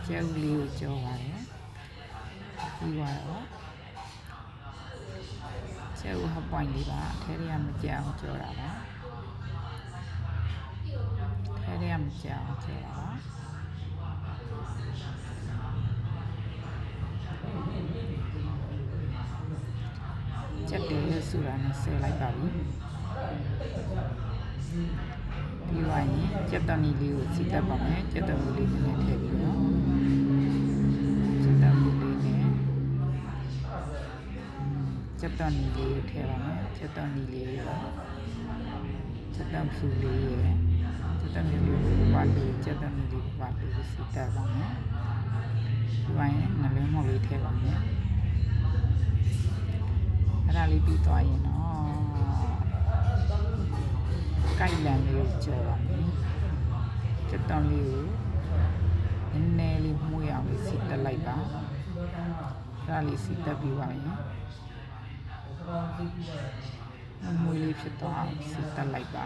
ကျဲဦးလေးကိုကြောပါတယ်ပြီးသွားတော့ကျဲဦးဟပ်ပွိုင်းလေးပါအထဲတွေကမကြအောင်ကြောတာပါထဲတွေကမကြအောင်ကြောတာပါချက်တယ်ဆိုတာနဲ့ဆဲလိုက်ပါပြီပြီးသွားရင်ချက်တနီလေးကိုစီတက်ပါမယ်ချက်တနီလေးနဲ့ထည့်ပြီးတော့ချက်တနီလေးနဲ့ချက်တနီလေးကိုထည့်ပါမယ်ချက်တနီလေးရောချက်တဖူလေးရယ်ချက်တနီလေးကိုပါလေးချက်တနီလေးကိုပါလေးစီတက်ပါမယ်ပြီးသွားရင်နှလုံးမလေးထည့်ပါမယ်အဲ့ဒါလေးပြီးသွားရင်တော့ကိုက်လန်လေးကိုကြော်ပါမယ်ချက်တောင်းလေးကိုနည်းနည်းလေးမှုရအောင်လေးစီတက်လိုက်ပါအဲ့ဒါလေးစီတက်ပြီးပါရင်မွေးလေးဖြစ်သွားအောင်စီတက်လိုက်ပါ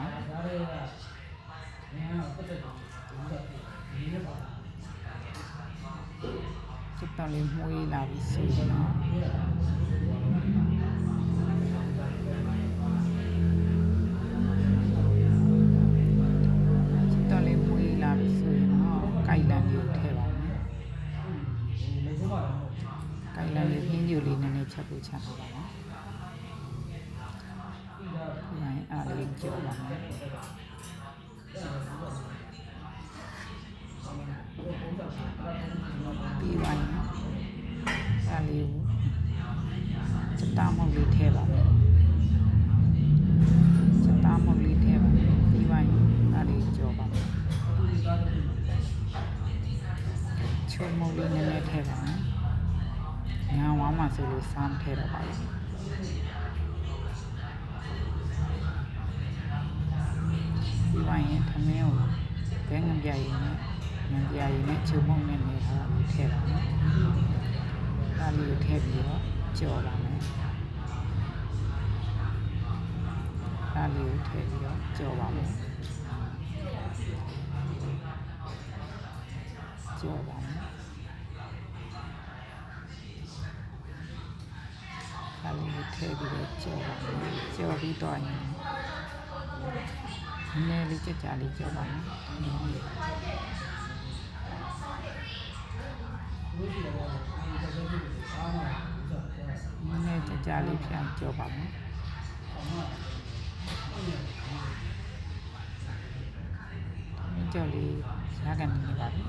ချက်တောင်းလေးမှုရလာပြီးဆိုရင်တော့ကိုက်လန်လေးထည့်ပါမယ်ကိုက်လန်လေးဟင်းညိုလေးနည်းနည်းချက်ဖို့ချပါပါနော်အားလေးကြောပါမယ်ပြီးပါရင်အားလေးကိုစတားမုတ်လေးထည့်ပါမယ်စတားမုတ်လေးထည့်ပါမယ်ပြီးပါရင်အားလေးကြောပါမယ်ချုံမုတ်လေးနည်းနည်းထည့်ပါမယ်။ညာဝါမှဆိုလို့စားမထည့်တော့ပါဘူး။ဒီဝိုင်းရင်ထမင်းကိုဘဲငပြရည်နဲ့ချုံမုတ်နဲ့နေထားပြီးထည့်ပါမယ်။ဒါလေးကိုထည့်ပြီးတော့ကြော်ပါမယ်။ဒါလေးကိုထည့်ပြီးတော့ကြော်ပါမယ်။ကြော်ပါမယ်။ဒါလေးကိုထည့်ပြီးတော့ကြော်ပါမယ်။ကြော်ပြီးတော့ရင်နည်းလေးကြကြလေးကြော်ပါမယ်။နည်းကြကြလေးဖြန့်ကြော်ပါမယ်။ကြော်လေးစားကနေပါပြီ။